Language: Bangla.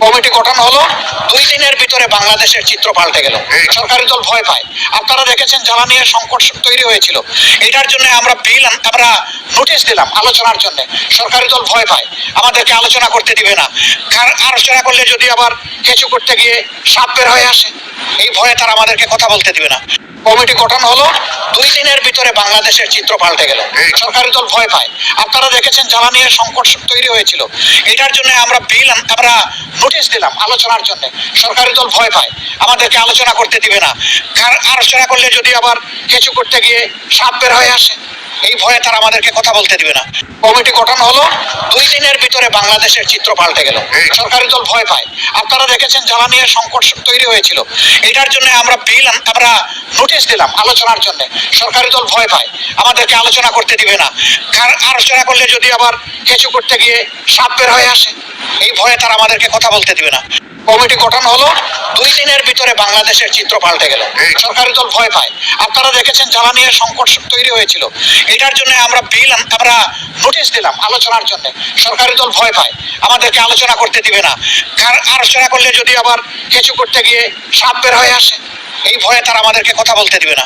কমিটি গঠন হলো, 2 দিনের ভিতরে বাংলাদেশের চিত্র পাল্টে গেল। সরকারি দল ভয় পায়। আপনারা দেখেছেন জ্বালানির সংকট তৈরি হয়েছিল, এটার জন্য আমরা নোটিশ দিলাম আলোচনার জন্য। সরকারি দল ভয় পায়, আমাদেরকে আলোচনা করতে দিবে না। আলোচনা করলে যদি আবার কিছু করতে গিয়ে সাপ বের হয়ে আসে, এই ভয়ে তারা আমাদেরকে কথা বলতে দিবে না। কমিটি গঠন হলো, 2 দিনের ভিতরে বাংলাদেশের চিত্র পাল্টে গেল। সরকারি দল ভয় পায়। আপনারা দেখেছেন জ্বালানির সংকট তৈরি হয়েছিল, এটার জন্য আমরা নোটিশ দিলাম আলোচনার জন্য। সরকারি দল ভয় পায়, আমাদেরকে আলোচনা করতে দিবে না। আলোচনা করলে যদি আবার কিছু করতে গিয়ে সাপ বের হয়ে আসে, এই ভয়ে তারা আমাদেরকে কথা বলতে দিবে না। কমিটি গঠন হলো, 2 দিনের ভিতরে বাংলাদেশের চিত্র পাল্টে গেল। সরকারি দল ভয় পায়। আপনারা দেখেছেন জ্বালানির সংকট তৈরি হয়েছিল, এটার জন্য আমরা নোটিশ দিলাম আলোচনার জন্য। সরকারি দল ভয় পায়, আমাদেরকে আলোচনা করতে দিবে না। আলোচনা করলে যদি আবার কিছু করতে গিয়ে সাপ বের হয়ে আসে, এই ভয়ে তারা আমাদেরকে কথা বলতে দিবে না। কমিটি গঠন হলো, 2 দিনের ভিতরে বাংলাদেশের চিত্র পাল্টে গেল। সরকারি দল ভয় পায়। আপনারা দেখেছেন জ্বালানির সংকট তৈরি হয়েছিল, এটার জন্য আমরা নোটিশ দিলাম আলোচনার জন্য। সরকারি দল ভয় পায়, আমাদেরকে আলোচনা করতে দিবে না। আলোচনা করলে যদি আবার কিছু করতে গিয়ে সাপ বের হয়ে আসে, এই ভয়ে তারা আমাদেরকে কথা বলতে দিবে না।